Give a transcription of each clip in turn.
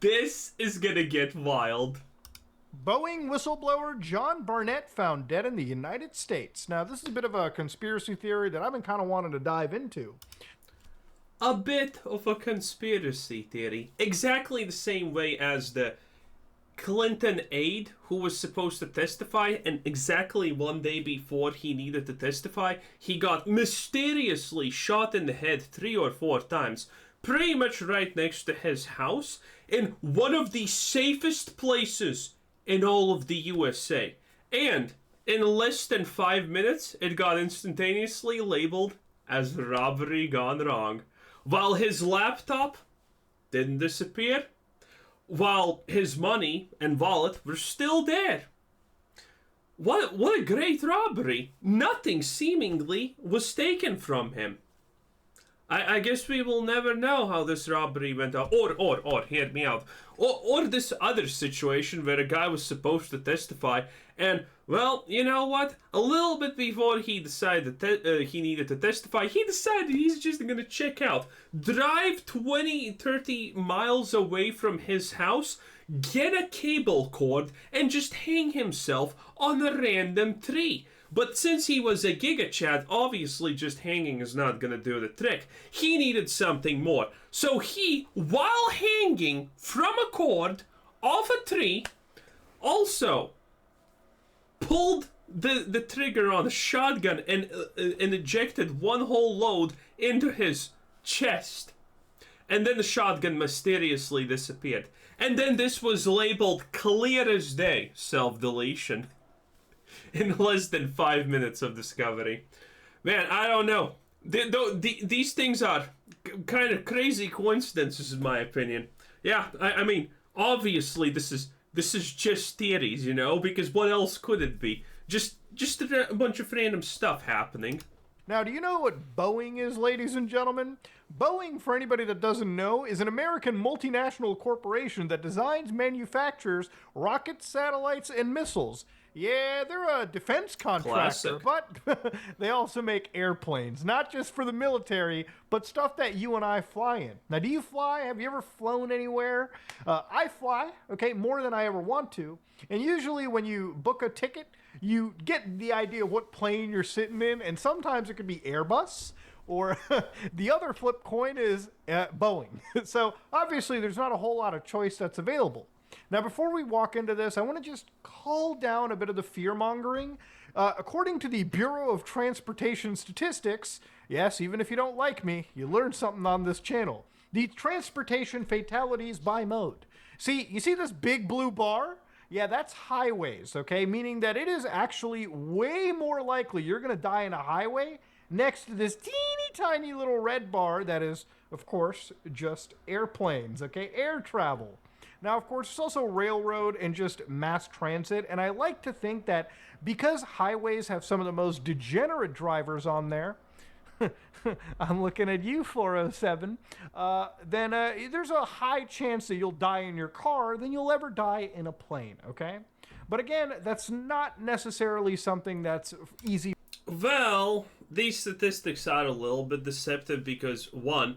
This is gonna get wild. Boeing whistleblower John Barnett found dead in the United States. Now, this is a bit of a conspiracy theory that I've been kind of wanting to dive into. A bit of a conspiracy theory. Exactly the same way as the Clinton aide who was supposed to testify, and exactly one day before he needed to testify, he got mysteriously shot in the head 3 or 4 times, pretty much right next to his house, in one of the safest places in all of the USA. And in less than 5 minutes, it got instantaneously labeled as robbery gone wrong. While his laptop didn't disappear, while his money and wallet were still there. What a great robbery. Nothing seemingly was taken from him. I guess we will never know how this robbery went out. Or, hear me out. Or this other situation where a guy was supposed to testify and, well, you know what? A little bit before he decided he needed to testify, he decided he's just going to check out. Drive 20, 30 miles away from his house, get a cable cord, and just hang himself on a random tree. But since he was a Giga Chad, obviously just hanging is not gonna do the trick. He needed something more. So he, while hanging from a cord off a tree, also pulled the trigger on a shotgun and ejected one whole load into his chest. And then the shotgun mysteriously disappeared. And then this was labeled clear as day, self-deletion. In less than 5 minutes of discovery. Man, I don't know. These things are kind of crazy coincidences, in my opinion. Yeah, I mean, obviously this is just theories, you know, because what else could it be? Just a bunch of random stuff happening. Now, do you know what Boeing is, ladies and gentlemen? Boeing, for anybody that doesn't know, is an American multinational corporation that designs, manufactures rockets, satellites, and missiles. Yeah, they're a defense contractor, Classic. but they also make airplanes, not just for the military, but stuff that you and I fly in. Now, do you fly? Have you ever flown anywhere? I fly, okay, more than I ever want to. And usually when you book a ticket, you get the idea of what plane you're sitting in, and sometimes it could be Airbus, or the other flip coin is Boeing. So obviously there's not a whole lot of choice that's available. Now, before we walk into this, I want to just call down a bit of the fear-mongering. According to the Bureau of Transportation Statistics, yes, even if you don't like me, you learn something on this channel. The transportation fatalities by mode. You see this big blue bar? Yeah, that's highways, okay? Meaning that it is actually way more likely you're going to die in a highway next to this teeny tiny little red bar that is, of course, just airplanes, okay? Air travel. Now, of course, it's also railroad and just mass transit, and I like to think that because highways have some of the most degenerate drivers on there, I'm looking at you, 407, then there's a high chance that you'll die in your car than you'll ever die in a plane, okay? But again, that's not necessarily something that's easy. Well, these statistics are a little bit deceptive because, one,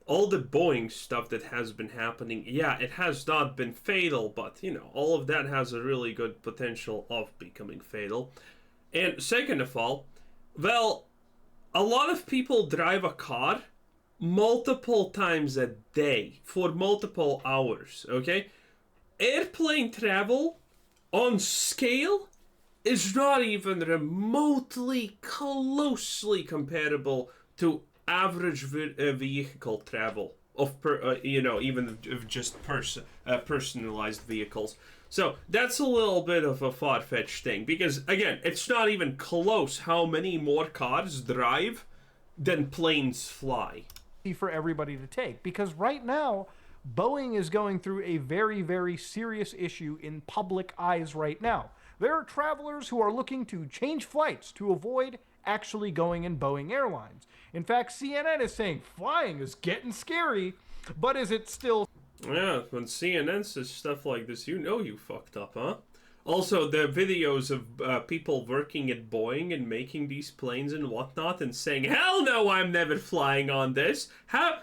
all the Boeing stuff that has been happening, yeah, it has not been fatal, but, you know, all of that has a really good potential of becoming fatal. And second of all, well, a lot of people drive a car multiple times a day for multiple hours, okay? Airplane travel on scale is not even remotely closely comparable to average vehicle travel of even of just personalized vehicles. So that's a little bit of a far-fetched thing because again, it's not even close how many more cars drive than planes fly. For everybody to take, because right now Boeing is going through a very, very serious issue in public eyes right now. There are travelers who are looking to change flights to avoid actually going in Boeing Airlines. In fact, CNN is saying flying is getting scary, but is it still? Yeah, when CNN says stuff like this, you know you fucked up, huh? Also, the videos of people working at Boeing and making these planes and whatnot and saying, hell no, I'm never flying on this. I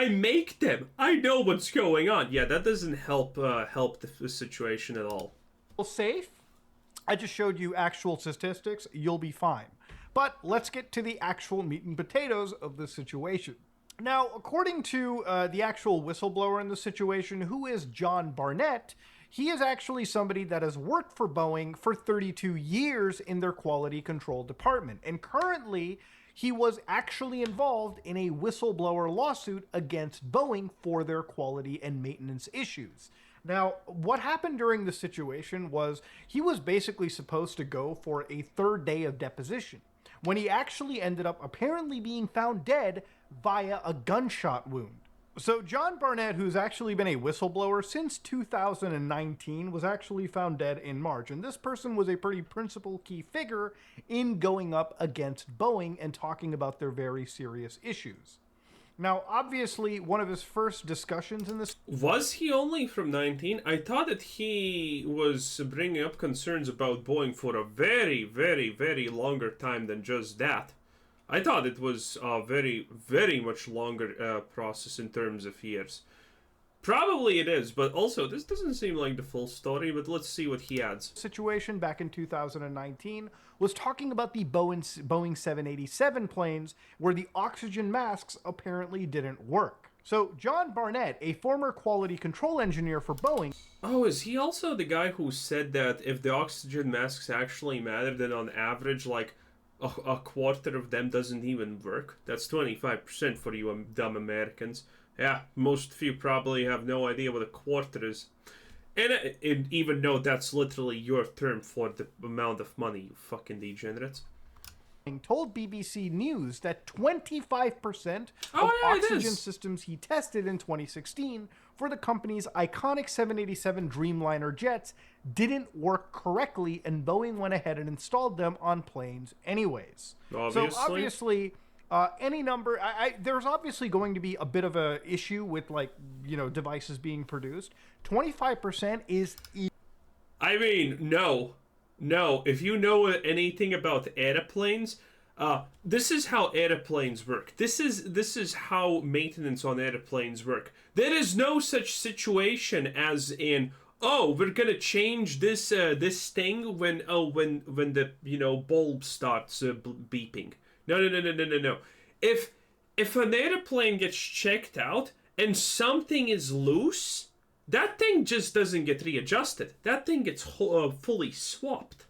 make them. I know what's going on. Yeah, that doesn't help the situation at all. Safe. I just showed you actual statistics. You'll be fine. But let's get to the actual meat and potatoes of the situation. Now, according to the actual whistleblower in the situation, who is John Barnett, he is actually somebody that has worked for Boeing for 32 years in their quality control department. And currently, he was actually involved in a whistleblower lawsuit against Boeing for their quality and maintenance issues. Now, what happened during the situation was he was basically supposed to go for a third day of deposition, when he actually ended up apparently being found dead via a gunshot wound. So John Barnett, who's actually been a whistleblower since 2019, was actually found dead in March. And this person was a pretty principal key figure in going up against Boeing and talking about their very serious issues. Now, obviously, one of his first discussions in this... Was he only from 19? I thought that he was bringing up concerns about Boeing for a very, very, very longer time than just that. I thought it was a very, very much longer process in terms of years. Probably it is, but also this doesn't seem like the full story, but let's see what he adds. Situation back in 2019 was talking about the Boeing 787 planes where the oxygen masks apparently didn't work. So John Barnett, a former quality control engineer for Boeing... Oh, is he also the guy who said that if the oxygen masks actually matter, then on average, like, a quarter of them doesn't even work? That's 25% for you dumb Americans. Yeah, most of you probably have no idea what a quarter is. And even though that's literally your term for the amount of money, you fucking degenerates. Told BBC News that 25% of oxygen systems he tested in 2016 for the company's iconic 787 Dreamliner jets didn't work correctly, and Boeing went ahead and installed them on planes anyways. Obviously. So obviously, any number, there's obviously going to be a bit of a issue with, like, you know, devices being produced. 25% is... I mean, no. If you know anything about airplanes, this is how airplanes work. This is how maintenance on airplanes work. There is no such situation as in, oh, we're gonna change this this thing when the bulb starts beeping. No. If an airplane gets checked out and something is loose, that thing just doesn't get readjusted. That thing gets fully swapped.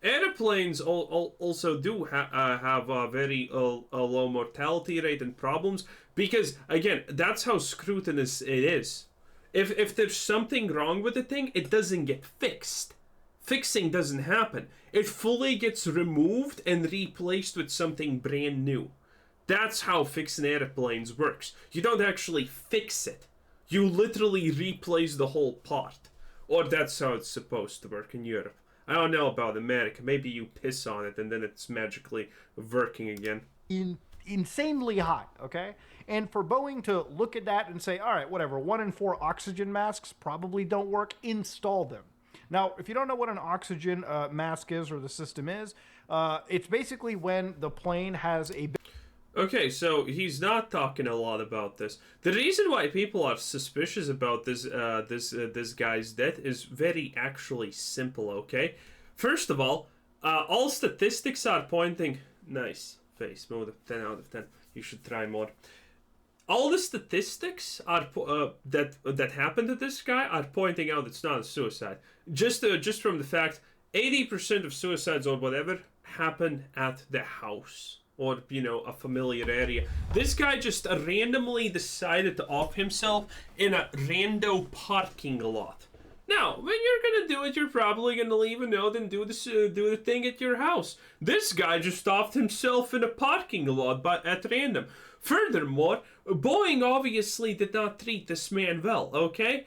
Airplanes also do have a very low mortality rate and problems because, again, that's how scrutinous it is. If there's something wrong with the thing, it doesn't get fixed. Fixing doesn't happen. It fully gets removed and replaced with something brand new. That's how fixing airplanes works. You don't actually fix it. You literally replace the whole part. Or that's how it's supposed to work in Europe. I don't know about America. Maybe you piss on it and then it's magically working again. Insanely hot, okay? And for Boeing to look at that and say, all right, whatever, 1 in 4 oxygen masks probably don't work, install them. Now, if you don't know what an oxygen mask is or the system is, it's basically when the plane has a... Okay, so he's not talking a lot about this. The reason why people are suspicious about this guy's death is very actually simple, okay? First of all statistics are pointing... Nice face, mode of 10 out of 10. You should try more. All the statistics are that happened to this guy are pointing out it's not a suicide. Just from the fact 80% of suicides or whatever happen at the house or a familiar area. This guy just randomly decided to off himself in a rando parking lot. Now, when you're gonna do it, you're probably gonna leave a note and do the thing at your house. This guy just offed himself in a parking lot at random. Furthermore, Boeing obviously did not treat this man well, okay?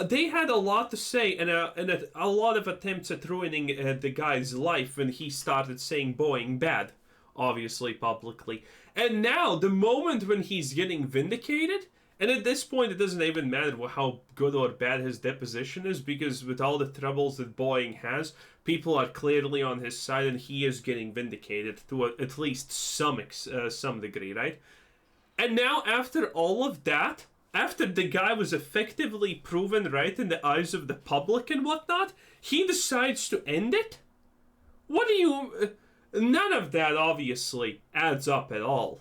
They had a lot to say and a lot of attempts at ruining the guy's life when he started saying Boeing bad, obviously publicly. And now, the moment when he's getting vindicated And at this point, it doesn't even matter how good or bad his deposition is, because with all the troubles that Boeing has, people are clearly on his side, and he is getting vindicated to at least some degree, right? And now, after all of that, after the guy was effectively proven right in the eyes of the public and whatnot, he decides to end it? What do you... None of that, obviously, adds up at all.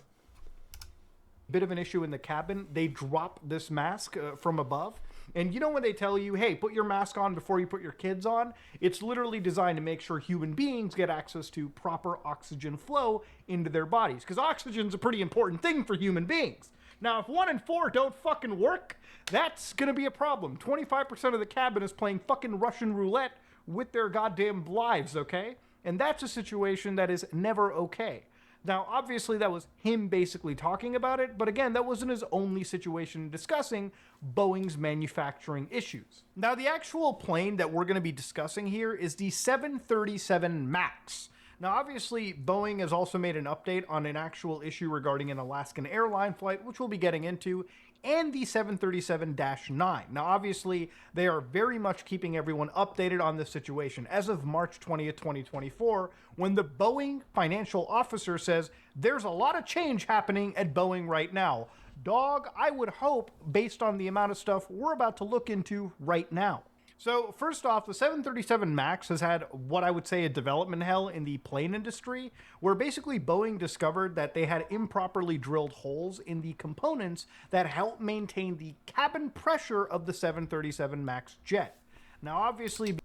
Bit of an issue in the cabin. They drop this mask from above. And you know when they tell you, hey, put your mask on before you put your kids on? It's literally designed to make sure human beings get access to proper oxygen flow into their bodies. Because oxygen's a pretty important thing for human beings. Now, if 1 in 4 don't fucking work, that's gonna be a problem. 25% of the cabin is playing fucking Russian roulette with their goddamn lives, okay? And that's a situation that is never okay. Now, obviously, that was him basically talking about it, but again, that wasn't his only situation discussing Boeing's manufacturing issues. Now, the actual plane that we're going to be discussing here is the 737 MAX. Now, obviously, Boeing has also made an update on an actual issue regarding an Alaskan airline flight, which we'll be getting into, and the 737-9. Now, obviously, they are very much keeping everyone updated on this situation. As of March 20th, 2024, when the Boeing financial officer says, there's a lot of change happening at Boeing right now. Dog, I would hope, based on the amount of stuff we're about to look into right now. So first off, the 737 MAX has had what I would say a development hell in the plane industry, where basically Boeing discovered that they had improperly drilled holes in the components that help maintain the cabin pressure of the 737 MAX jet. Now, obviously...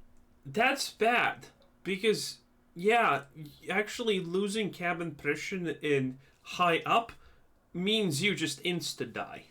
That's bad, because, yeah, actually losing cabin pressure in high up means you just insta-die.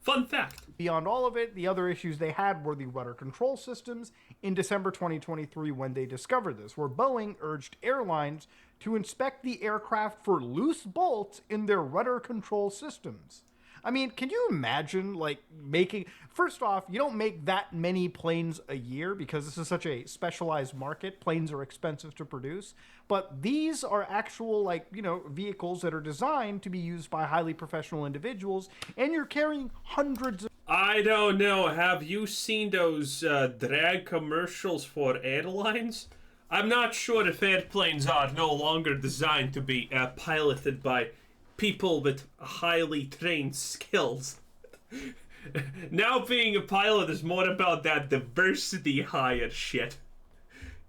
Fun fact. Beyond all of it, the other issues they had were the rudder control systems in December 2023 when they discovered this, where Boeing urged airlines to inspect the aircraft for loose bolts in their rudder control systems. I mean, can you imagine, like, making... First off, you don't make that many planes a year because this is such a specialized market. Planes are expensive to produce. But these are actual, like, you know, vehicles that are designed to be used by highly professional individuals, and you're carrying hundreds of... I don't know. Have you seen those drag commercials for airlines? I'm not sure if airplanes are no longer designed to be piloted by people with highly trained skills. Now being a pilot is more about that diversity hire shit.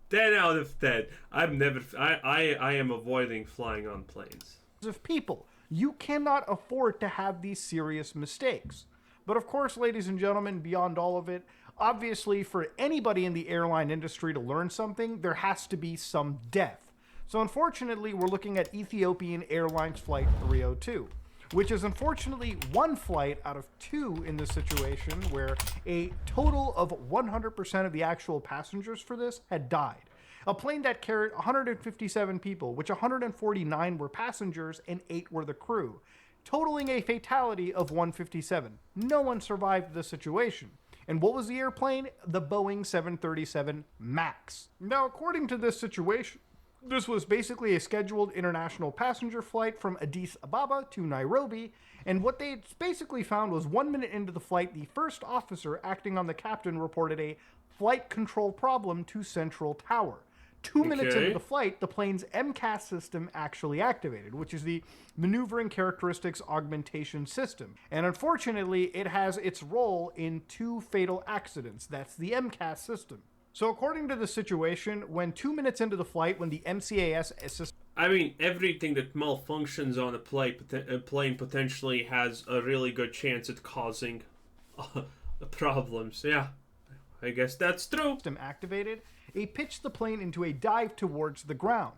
10 out of 10. I am avoiding flying on planes. Of people. You cannot afford to have these serious mistakes. But of course, ladies and gentlemen, beyond all of it, obviously for anybody in the airline industry to learn something, there has to be some death. So unfortunately, we're looking at Ethiopian Airlines Flight 302, which is unfortunately one flight out of two in this situation where a total of 100% of the actual passengers for this had died. A plane that carried 157 people, which 149 were passengers and 8 were the crew, totaling a fatality of 157. No one survived the situation. And what was the airplane? The Boeing 737 MAX. Now, according to this situation, this was basically a scheduled international passenger flight from Addis Ababa to Nairobi, and what they basically found was 1 minute into the flight, the first officer acting on the captain reported a flight control problem to Central Tower. 2 minutes into the flight, the plane's MCAS system actually activated, which is the Maneuvering Characteristics Augmentation System. And unfortunately, it has its role in 2 fatal accidents. That's the MCAS system. So according to the situation, when 2 minutes into the flight, when the MCAS system... I mean, everything that malfunctions on a plane potentially has a really good chance at causing problems. Yeah, I guess that's true. ...activated, it pitched the plane into a dive towards the ground.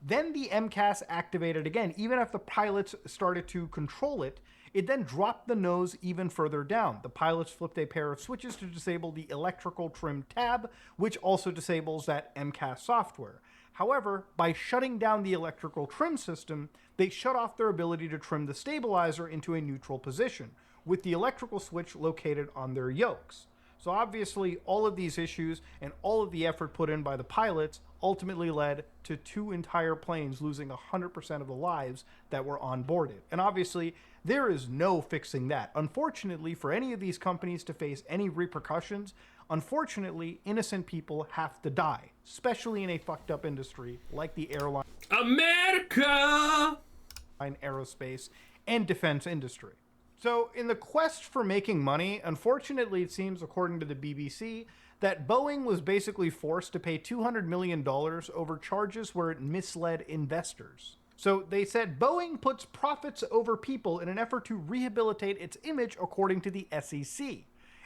Then the MCAS activated again, even after the pilots started to control it. It then dropped the nose even further down. The pilots flipped a pair of switches to disable the electrical trim tab, which also disables that MCAS software. However, by shutting down the electrical trim system, they shut off their ability to trim the stabilizer into a neutral position, with the electrical switch located on their yokes. So obviously, all of these issues and all of the effort put in by the pilots ultimately led to 2 entire planes losing 100% of the lives that were on board it. And obviously, There is no fixing that. Unfortunately, for any of these companies to face any repercussions, unfortunately, innocent people have to die, especially in a fucked up industry like the airline, America! aerospace, and defense industry. So, in the quest for making money, unfortunately, it seems, according to the BBC, that Boeing was basically forced to pay $200 million over charges where it misled investors. So they said Boeing puts profits over people in an effort to rehabilitate its image, according to the SEC.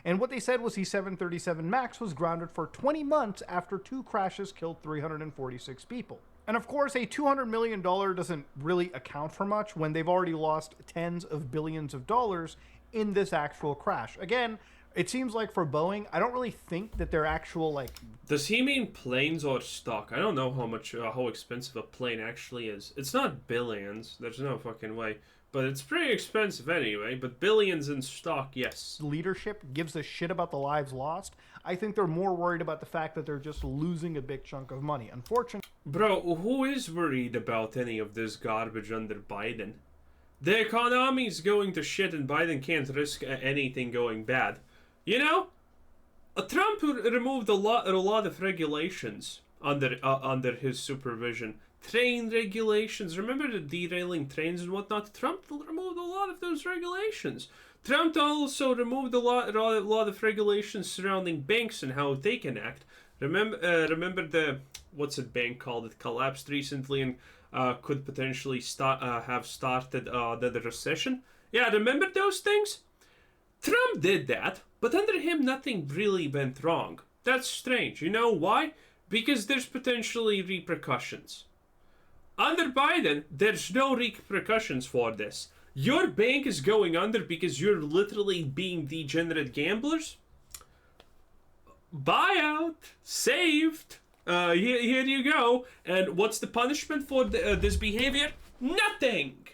And what they said was the 737 MAX was grounded for 20 months after 2 crashes killed 346 people. And of course, a $200 million doesn't really account for much when they've already lost tens of billions of dollars in this actual crash. Again, it seems like for Boeing, I don't really think that their actual, like... Does he mean planes or stock? I don't know how expensive a plane actually is. It's not billions. There's no fucking way. But it's pretty expensive anyway. But billions in stock, yes. Leadership gives a shit about the lives lost. I think they're more worried about the fact that they're just losing a big chunk of money. Unfortunately... Bro, who is worried about any of this garbage under Biden? The economy's going to shit and Biden can't risk anything going bad. You know, Trump removed a lot of regulations under his supervision. Train regulations. Remember the derailing trains and whatnot? Trump removed a lot of those regulations. Trump also removed a lot of regulations surrounding banks and how they can act. Remember the what's the bank called? It collapsed recently and could potentially have started the recession. Yeah, remember those things? Trump did that, but under him nothing really went wrong. That's strange. You know why? Because there's potentially repercussions. Under Biden, there's no repercussions for this. Your bank is going under because you're literally being degenerate gamblers? Buyout. Saved. Here you go. And what's the punishment for this behavior? Nothing.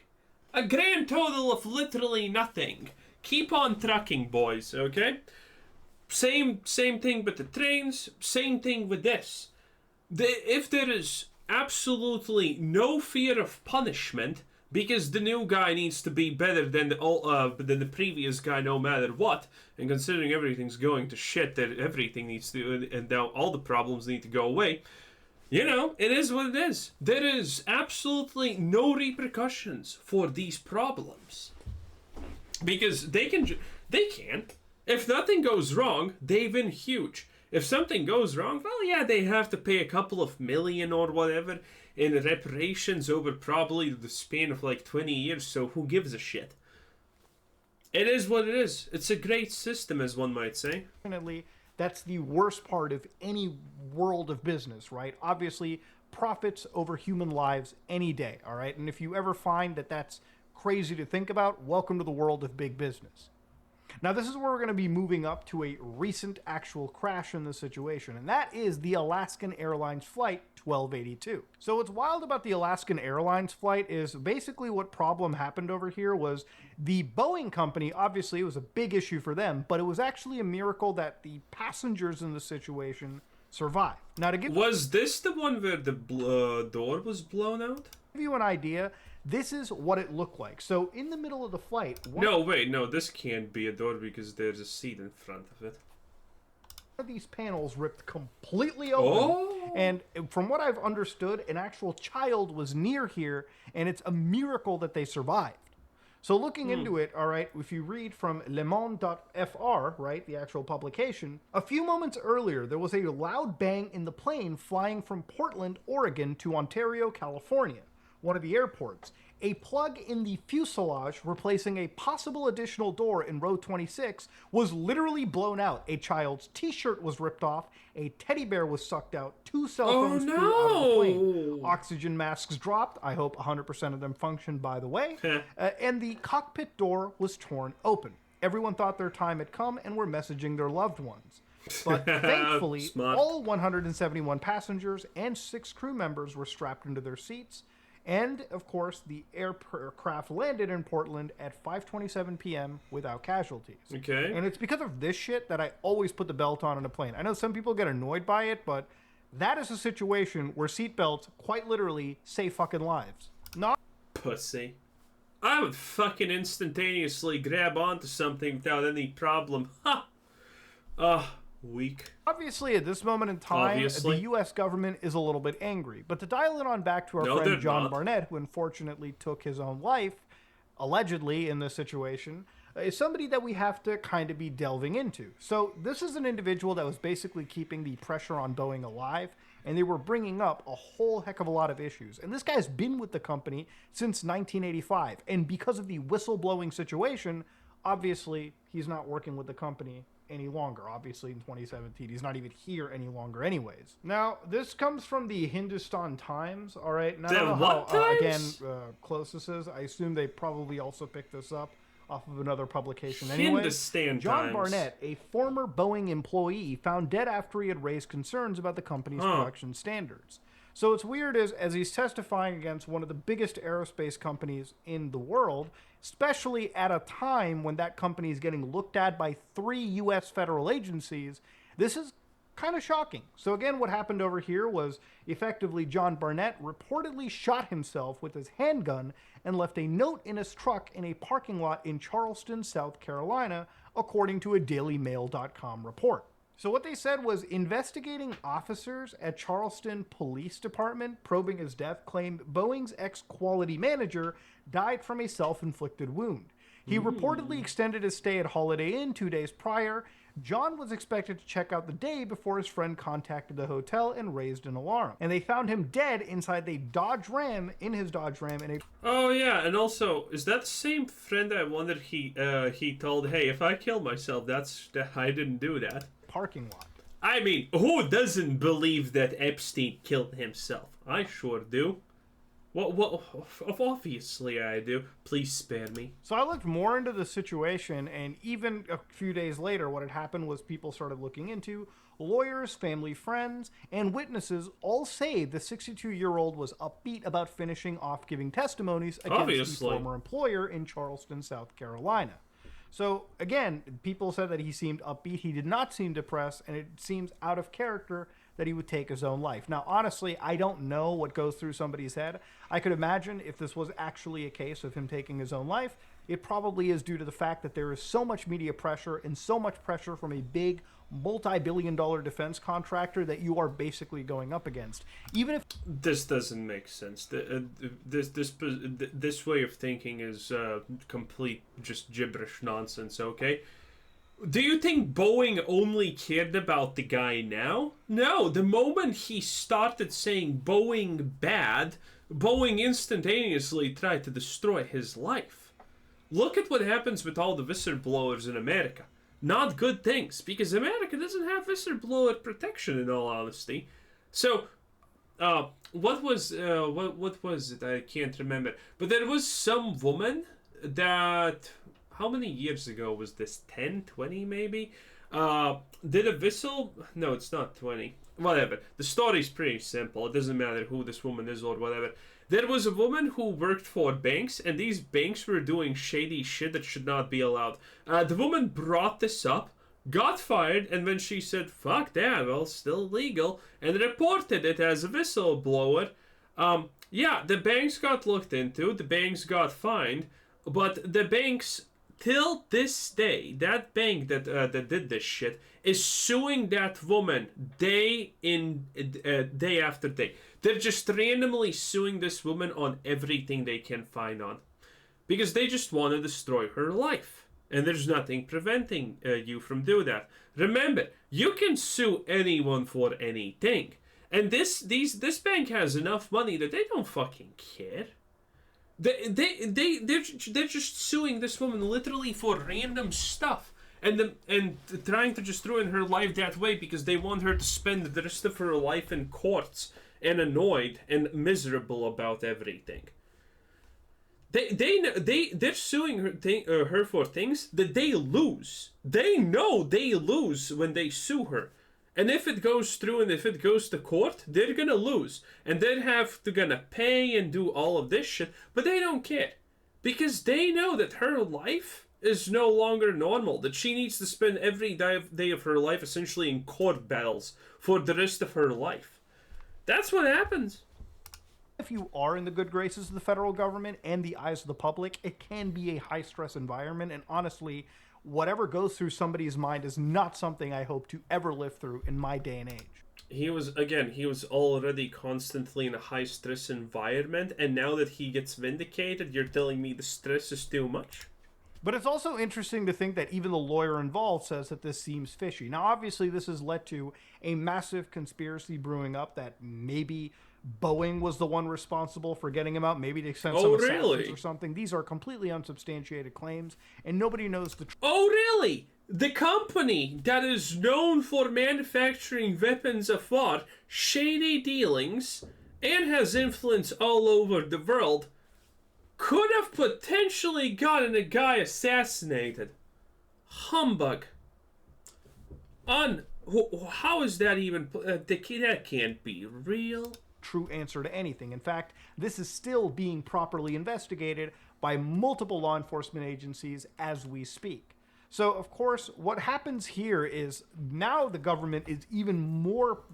A grand total of literally nothing. Keep on trucking, boys, okay? Same thing with the trains, same thing with this. If there is absolutely no fear of punishment, because the new guy needs to be better than the previous guy no matter what, and considering everything's going to shit, that everything needs to, and now all the problems need to go away, you know, it is what it is. There is absolutely no repercussions for these problems. Because they can. If nothing goes wrong, they win huge. If something goes wrong, well, yeah, they have to pay a couple of million or whatever in reparations over probably the span of like 20 years, so who gives a shit? It is what it is. It's a great system, as one might say. Definitely, that's the worst part of any world of business, right? Obviously, profits over human lives any day, all right? And if you ever find that that's crazy to think about, welcome to the world of big business. Now, this is where we're going to be moving up to a recent actual crash in the situation, and that is the Alaskan Airlines Flight 1282. So what's wild about the Alaskan Airlines flight is basically what problem happened over here was the Boeing company, obviously it was a big issue for them, but it was actually a miracle that the passengers in the situation survived. Now, to give Was this the one where the door was blown out? Give you an idea, this is what it looked like. So in the middle of the flight... No, this can't be a door because there's a seat in front of it. One of these panels ripped completely open. Oh. And from what I've understood, an actual child was near here, and it's a miracle that they survived. So looking into it, all right, if you read from lemonde.fr, right, the actual publication, a few moments earlier, there was a loud bang in the plane flying from Portland, Oregon to Ontario, California, one of the airports. A plug in the fuselage replacing a possible additional door in row 26 was literally blown out. A child's t-shirt was ripped off, a teddy bear was sucked out, 2 cell phones flew out of the plane. Oxygen masks dropped. I hope 100% of them functioned, by the way. And the cockpit door was torn open. Everyone thought their time had come and were messaging their loved ones. But thankfully, all 171 passengers and 6 crew members were strapped into their seats. And, of course, the aircraft landed in Portland at 5:27 p.m. without casualties. Okay. And it's because of this shit that I always put the belt on in a plane. I know some people get annoyed by it, but that is a situation where seatbelts quite literally save fucking lives. Not pussy. I would fucking instantaneously grab onto something without any problem. Ha! Weak. Obviously, at this moment in time, the U.S. government is a little bit angry. But to dial it on back to our friend John Barnett, who unfortunately took his own life, allegedly in this situation, is somebody that we have to kind of be delving into. So this is an individual that was basically keeping the pressure on Boeing alive, and they were bringing up a whole heck of a lot of issues. And this guy's been with the company since 1985, and because of the whistleblowing situation, obviously he's not working with the company any longer. Obviously in 2017 he's not even here any longer anyways. Now this comes from the Hindustan Times. All right, now I don't know how close this is. I assume they probably also picked this up off of another publication anyway. John Barnett, a former Boeing employee, found dead after he had raised concerns about the company's production standards. So what's weird is, as he's testifying against one of the biggest aerospace companies in the world, especially at a time when that company is getting looked at by 3 U.S. federal agencies, this is kind of shocking. So again, what happened over here was effectively John Barnett reportedly shot himself with his handgun and left a note in his truck in a parking lot in Charleston, South Carolina, according to a DailyMail.com report. So what they said was investigating officers at Charleston Police Department probing his death claimed Boeing's ex-quality manager died from a self-inflicted wound. He reportedly extended his stay at Holiday Inn 2 days prior. John was expected to check out the day before his friend contacted the hotel and raised an alarm. And they found him dead inside his Dodge Ram in a... Oh yeah, and also, is that the same friend I wondered he told, hey, if I kill myself, I didn't do that. Parking lot. I mean, who doesn't believe that Epstein killed himself? I sure do. Well, obviously I do. Please spare me. So I looked more into the situation, and even a few days later, what had happened was people started looking into lawyers, family, friends, and witnesses all say the 62-year-old was upbeat about finishing off giving testimonies against the former employer in Charleston, South Carolina. So, again, people said that he seemed upbeat. He did not seem depressed, and it seems out of character that he would take his own life. Now, honestly, I don't know what goes through somebody's head. I could imagine if this was actually a case of him taking his own life, it probably is due to the fact that there is so much media pressure and so much pressure from a big multi-billion-dollar defense contractor that you are basically going up against. Even if this doesn't make sense, this way of thinking is complete just gibberish nonsense. Okay, do you think Boeing only cared about the guy now? No, the moment he started saying Boeing bad, Boeing instantaneously tried to destroy his life. Look at what happens with all the whistleblowers in America. Not good things, because America doesn't have whistleblower protection, in all honesty. So, what was it? I can't remember. But there was some woman that, how many years ago was this? 10, 20 maybe? Did a no, it's not 20. Whatever. The story's pretty simple. It doesn't matter who this woman is or whatever. There was a woman who worked for banks, and these banks were doing shady shit that should not be allowed. The woman brought this up, got fired, and when she said, fuck that, well, still legal, and reported it as a whistleblower, the banks got looked into, the banks got fined, but the banks, till this day, that bank that did this shit, is suing that woman day after day. They're just randomly suing this woman on everything they can find on. Because they just want to destroy her life. And there's nothing preventing you from doing that. Remember, you can sue anyone for anything. And this bank has enough money that they don't fucking care. They're just suing this woman literally for random stuff. And trying to just ruin her life that way because they want her to spend the rest of her life in courts and annoyed and miserable about everything. They're suing her for things that they lose. They know they lose when they sue her. And if it goes through and if it goes to court, they're gonna lose. And they're gonna pay and do all of this shit, but they don't care. Because they know that her life is no longer normal. That she needs to spend every day of her life essentially in court battles for the rest of her life. That's what happens. If you are in the good graces of the federal government and the eyes of the public, it can be a high-stress environment, and honestly, whatever goes through somebody's mind is not something I hope to ever live through in my day and age. He was already constantly in a high-stress environment, and now that he gets vindicated, you're telling me the stress is too much? But it's also interesting to think that even the lawyer involved says that this seems fishy. Now, obviously, this has led to a massive conspiracy brewing up that maybe Boeing was the one responsible for getting him out. Maybe they sent some assassins or something. These are completely unsubstantiated claims, and nobody knows the truth. Oh, really? The company that is known for manufacturing weapons of war, shady dealings, and has influence all over the world, could have potentially gotten a guy assassinated. Humbug. How is that even... that can't be real. True answer to anything. In fact, this is still being properly investigated by multiple law enforcement agencies as we speak. So, of course, what happens here is now the government is even more,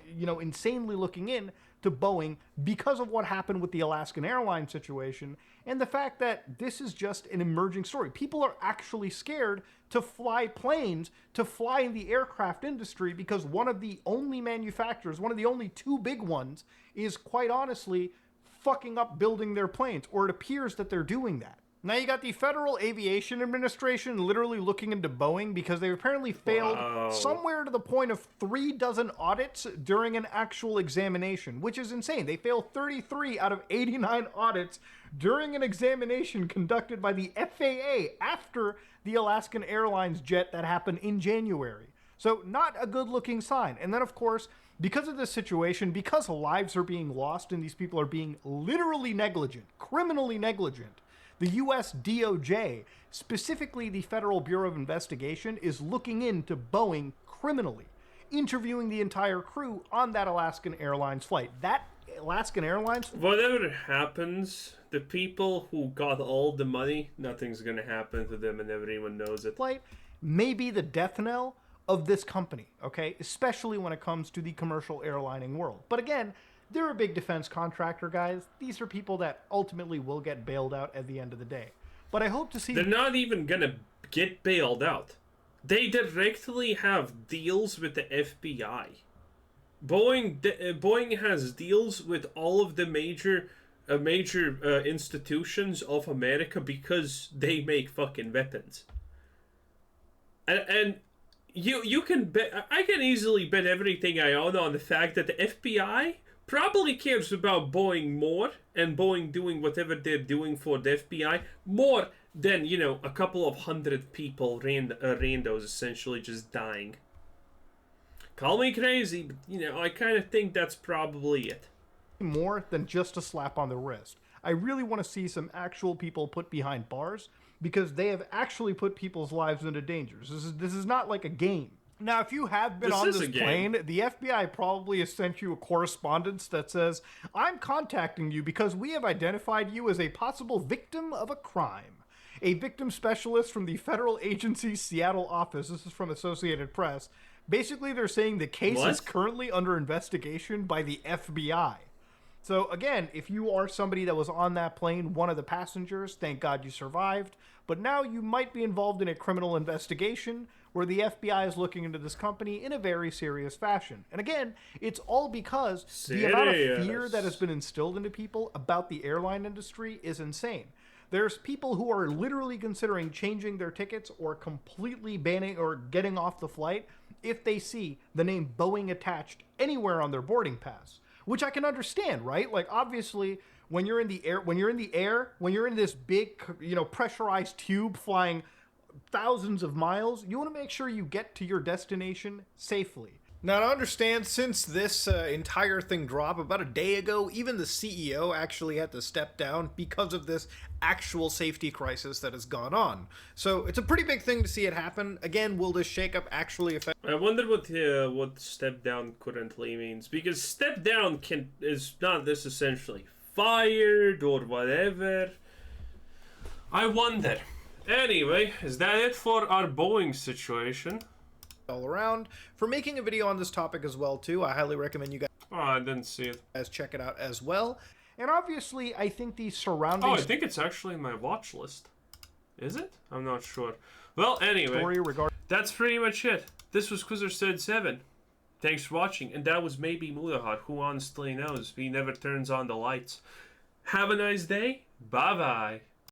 insanely looking in to Boeing because of what happened with the Alaskan Airlines situation and the fact that this is just an emerging story. People are actually scared to fly planes, to fly in the aircraft industry because one of the only manufacturers, one of the only two big ones, is quite honestly fucking up building their planes, or it appears that they're doing that. Now you got the Federal Aviation Administration literally looking into Boeing because they apparently failed somewhere to the point of 36 audits during an actual examination, which is insane. They failed 33 out of 89 audits during an examination conducted by the FAA after the Alaskan Airlines jet that happened in January. So not a good looking sign. And then of course, because of this situation, because lives are being lost and these people are being literally negligent, criminally negligent, the U.S. DOJ, specifically the Federal Bureau of Investigation, is looking into Boeing criminally, interviewing the entire crew on that Alaskan Airlines flight. That Alaskan Airlines... Whatever happens, the people who got all the money, nothing's going to happen to them and everyone knows it. ...flight may be the death knell of this company, okay? Especially when it comes to the commercial airlining world. But again, they're a big defense contractor, guys. These are people that ultimately will get bailed out at the end of the day. But I hope to see... They're not even gonna get bailed out. They directly have deals with the FBI. Boeing has deals with all of the major institutions of America because they make fucking weapons. And you can bet... I can easily bet everything I own on the fact that the FBI... probably cares about Boeing more, and Boeing doing whatever they're doing for the FBI, more than, a couple of hundred people, randos essentially just dying. Call me crazy, but, I kind of think that's probably it. More than just a slap on the wrist. I really want to see some actual people put behind bars, because they have actually put people's lives into danger. This is not like a game. Now, if you have been on this plane, the FBI probably has sent you a correspondence that says, I'm contacting you because we have identified you as a possible victim of a crime. A victim specialist from the federal agency's Seattle office, this is from Associated Press, basically they're saying the case is currently under investigation by the FBI. So again, if you are somebody that was on that plane, one of the passengers, thank God you survived, but now you might be involved in a criminal investigation where the FBI is looking into this company in a very serious fashion. And again, it's all because the amount of fear that has been instilled into people about the airline industry is insane. There's people who are literally considering changing their tickets or completely banning or getting off the flight if they see the name Boeing attached anywhere on their boarding pass, which I can understand, right? Like obviously when you're in the air, when you're in this big, pressurized tube flying thousands of miles, you want to make sure you get to your destination safely. Now, to understand, since this entire thing dropped about a day ago, even the CEO actually had to step down because of this actual safety crisis that has gone on. So it's a pretty big thing to see it happen. Again, will this shakeup actually affect... I wonder what step down currently means, because step down is not this essentially fired or whatever. I wonder. Anyway, is that it for our Boeing situation? All around. For making a video on this topic as well too, I highly recommend you guys I didn't see it. Check it out as well. And obviously, I think the Oh, surrounding I think it's actually in my watch list. Is it? I'm not sure. Well, anyway, story regarding that's pretty much it. This was Quizzer Said 7. Thanks for watching. And that was maybe Mudahot, who honestly knows. He never turns on the lights. Have a nice day. Bye-bye.